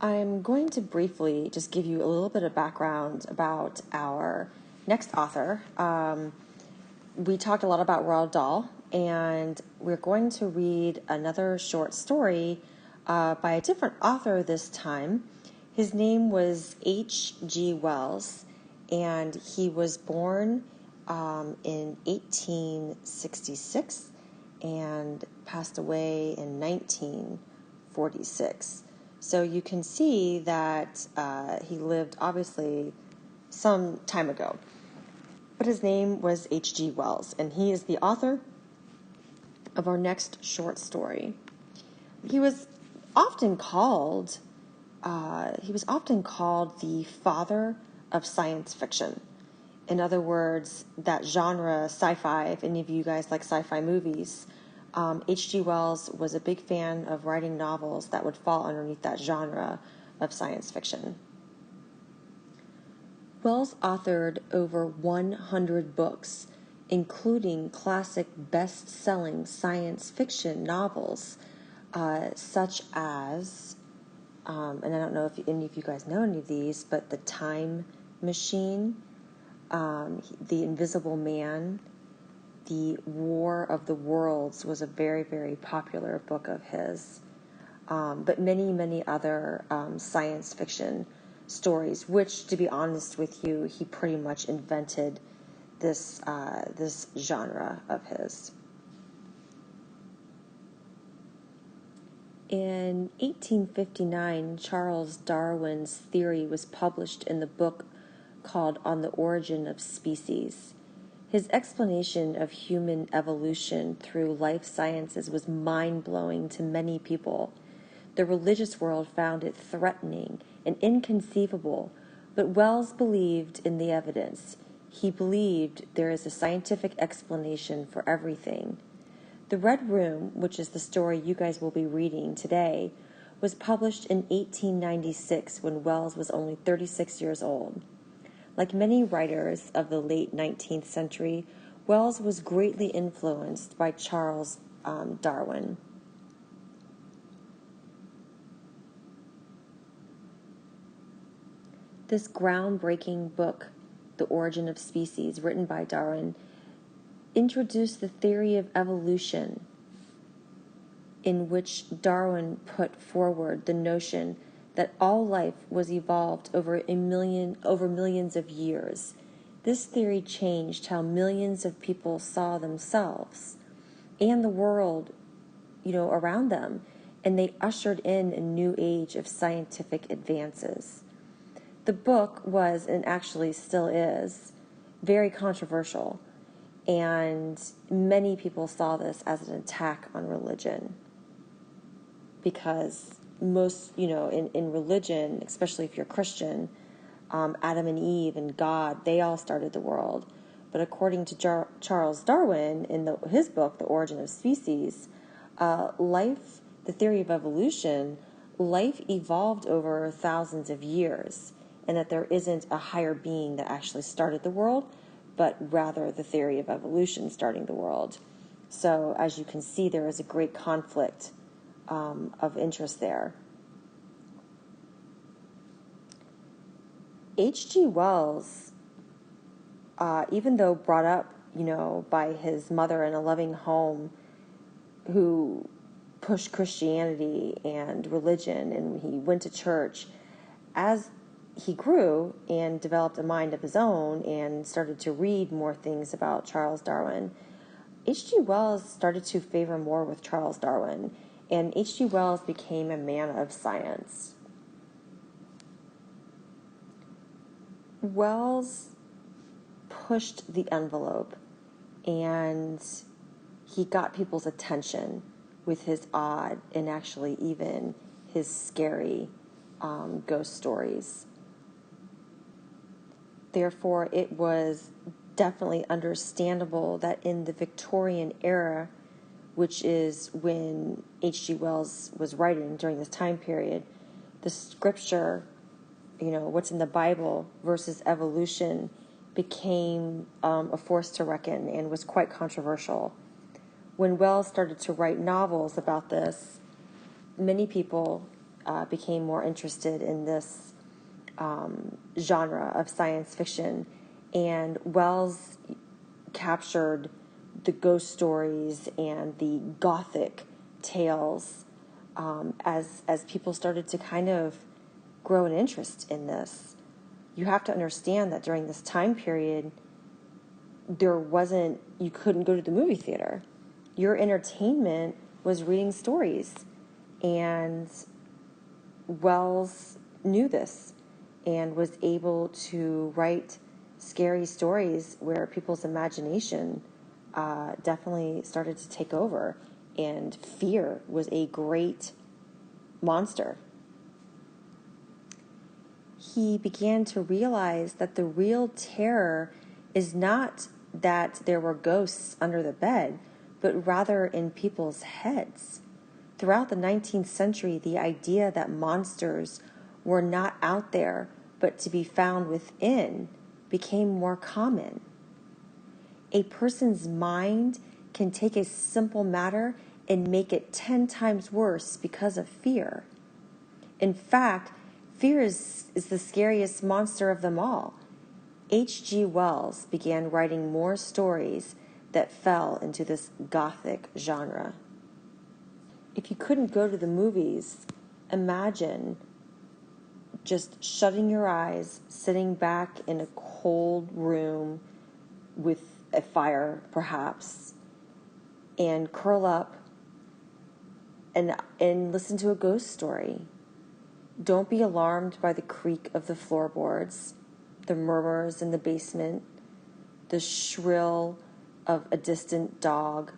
I'm going to briefly just give you a little bit of background about our next author. We talked a lot about Roald Dahl, and we're going to read another short story by a different author this time. His name was H.G. Wells, and he was born in 1866 and passed away in 1946. So you can see that he lived obviously some time ago. But his name was H.G. Wells, and he is the author of our next short story. He was often called the father of science fiction. In other words, that genre, sci-fi, if any of you guys like sci-fi movies, H.G. Wells was a big fan of writing novels that would fall underneath that genre of science fiction. Wells authored over 100 books, including classic best-selling science fiction novels, such as, and I don't know if any of you guys know any of these, but The Time Machine, The Invisible Man, The War of the Worlds was a very, very popular book of his, but many, many other science fiction stories, which, to be honest with you, he pretty much invented this genre of his. In 1859, Charles Darwin's theory was published in the book called On the Origin of Species. His explanation of human evolution through life sciences was mind-blowing to many people. The religious world found it threatening and inconceivable, but Wells believed in the evidence. He believed there is a scientific explanation for everything. The Red Room, which is the story you guys will be reading today, was published in 1896 when Wells was only 36 years old. Like many writers of the late 19th century, Wells was greatly influenced by Charles Darwin. This groundbreaking book, The Origin of Species, written by Darwin, introduced the theory of evolution, in which Darwin put forward the notion that all life was evolved over millions of years. This theory changed how millions of people saw themselves and the world, around them, and they ushered in a new age of scientific advances. The book was, and actually still is, very controversial, and many people saw this as an attack on religion, because most, in religion, especially if you're Christian, Adam and Eve and God, they all started the world. But according to Charles Darwin, in his book, The Origin of Species, life, the theory of evolution, life evolved over thousands of years, and that there isn't a higher being that actually started the world, but rather the theory of evolution starting the world. So as you can see, there is a great conflict of interest there. H.G. Wells, even though brought up, by his mother in a loving home who pushed Christianity and religion, and he went to church, as he grew and developed a mind of his own and started to read more things about Charles Darwin, H.G. Wells started to favor more with Charles Darwin, and H.G. Wells became a man of science. Wells pushed the envelope, and he got people's attention with his odd and actually even his scary ghost stories. Therefore, it was definitely understandable that in the Victorian era, which is when H.G. Wells was writing during this time period, the scripture, what's in the Bible versus evolution, became a force to reckon and was quite controversial. When Wells started to write novels about this, many people became more interested in this genre of science fiction, and Wells captured the ghost stories and the gothic tales as people started to kind of grow an interest in this. You have to understand that during this time period, you couldn't go to the movie theater. Your entertainment was reading stories, and Wells knew this and was able to write scary stories where people's imagination definitely started to take over, and fear was a great monster. He began to realize that the real terror is not that there were ghosts under the bed, but rather in people's heads. Throughout the 19th century, the idea that monsters were not out there, but to be found within, became more common. A person's mind can take a simple matter and make it 10 times worse because of fear. In fact, fear is the scariest monster of them all. H.G. Wells began writing more stories that fell into this gothic genre. If you couldn't go to the movies, imagine just shutting your eyes, sitting back in a cold room with a fire, perhaps, and curl up and listen to a ghost story. Don't be alarmed by the creak of the floorboards, the murmurs in the basement, the shrill of a distant dog.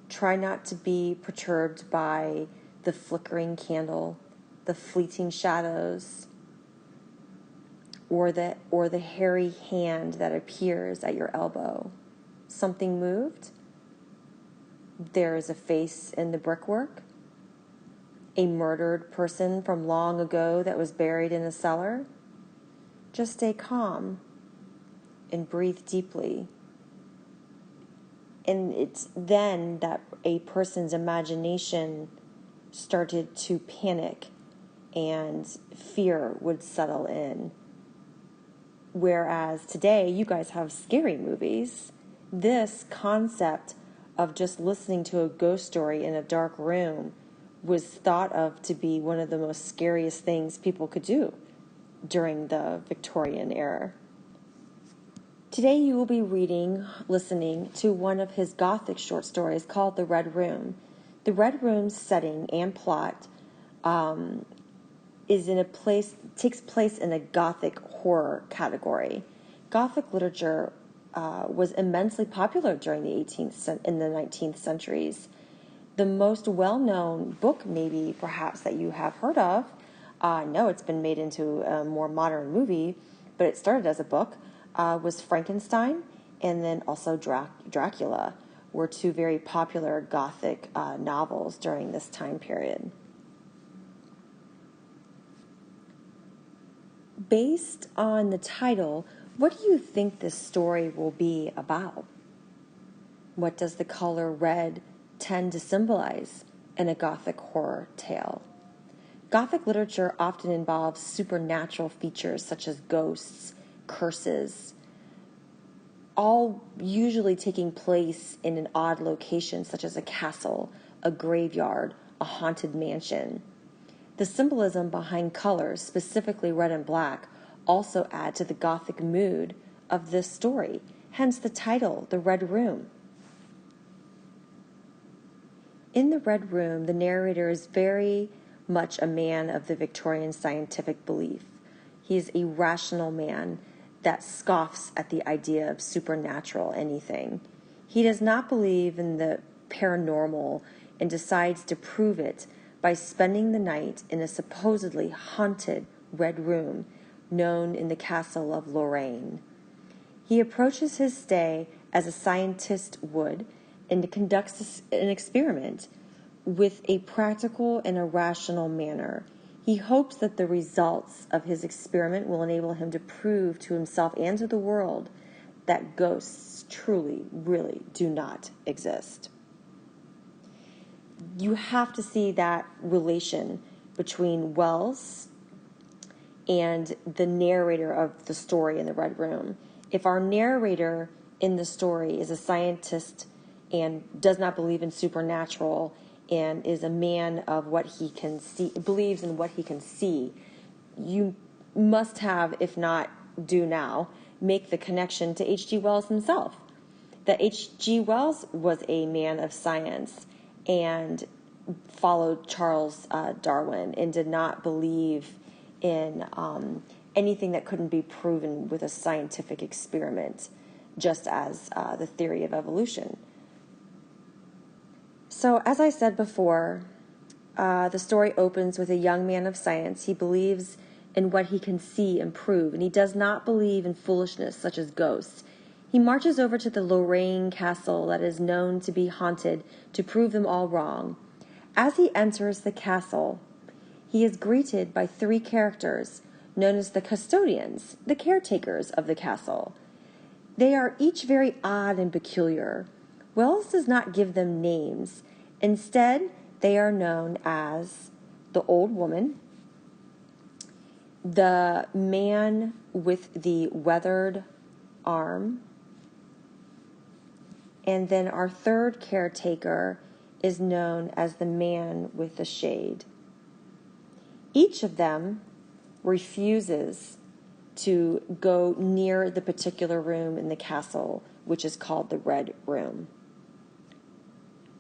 Try not to be perturbed by the flickering candle, the fleeting shadows, or the hairy hand that appears at your elbow. Something moved? There is a face in the brickwork? A murdered person from long ago that was buried in a cellar? Just stay calm and breathe deeply. And it's then that a person's imagination started to panic and fear would settle in. Whereas today, you guys have scary movies. This concept of just listening to a ghost story in a dark room was thought of to be one of the most scariest things people could do during the Victorian era. Today you will be listening to one of his Gothic short stories called The Red Room. The Red Room's setting and plot takes place in a Gothic horror category. Gothic literature was immensely popular during the 19th centuries. The most well-known book, maybe perhaps that you have heard of, no, it's been made into a more modern movie, but it started as a book, was Frankenstein, and then also Dracula were two very popular Gothic novels during this time period. Based on the title, what do you think this story will be about? What does the color red tend to symbolize in a Gothic horror tale? Gothic literature often involves supernatural features such as ghosts, curses, all usually taking place in an odd location such as a castle, a graveyard, a haunted mansion. The symbolism behind colors, specifically red and black, also add to the Gothic mood of this story, hence the title, The Red Room. In The Red Room, the narrator is very much a man of the Victorian scientific belief. He is a rational man that scoffs at the idea of supernatural anything. He does not believe in the paranormal and decides to prove it by spending the night in a supposedly haunted red room known in the castle of Lorraine. He approaches his stay as a scientist would and conducts an experiment with a practical and a rational manner. He hopes that the results of his experiment will enable him to prove to himself and to the world that ghosts truly, really do not exist. You have to see that relation between Wells and the narrator of the story in the Red Room. If our narrator in the story is a scientist and does not believe in supernatural and is a man of what he can see, believes in what he can see, you must have, if not do now, make the connection to H.G. Wells himself. That H.G. Wells was a man of science and followed Charles Darwin and did not believe in anything that couldn't be proven with a scientific experiment, just as the theory of evolution. So, as I said before, the story opens with a young man of science. He believes in what he can see and prove, and he does not believe in foolishness such as ghosts. He marches over to the Lorraine castle that is known to be haunted to prove them all wrong. As he enters the castle, he is greeted by 3 characters known as the custodians, the caretakers of the castle. They are each very odd and peculiar. Wells does not give them names. Instead, they are known as the old woman, the man with the weathered arm, and then our 3rd caretaker is known as the man with the shade. Each of them refuses to go near the particular room in the castle, which is called the Red Room.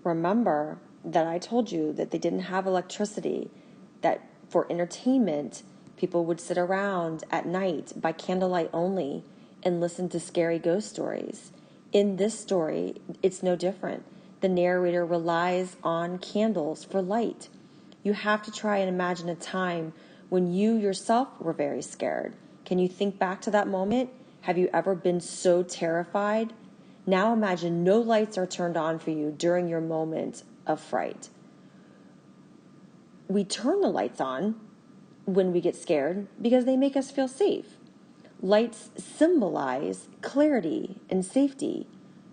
Remember that I told you that they didn't have electricity, that for entertainment, people would sit around at night by candlelight only and listen to scary ghost stories. In this story, it's no different. The narrator relies on candles for light. You have to try and imagine a time when you yourself were very scared. Can you think back to that moment? Have you ever been so terrified? Now imagine no lights are turned on for you during your moment of fright. We turn the lights on when we get scared because they make us feel safe. Lights symbolize clarity and safety.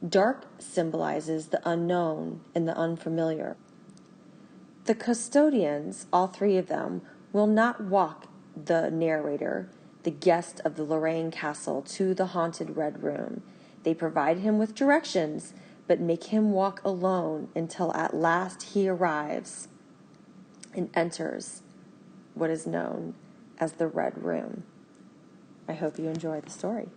Dark symbolizes the unknown and the unfamiliar. The custodians, all 3 of them, will not walk the narrator, the guest of the Lorraine castle, to the haunted Red Room. They provide him with directions, but make him walk alone until at last he arrives and enters what is known as the Red Room. I hope you enjoy the story.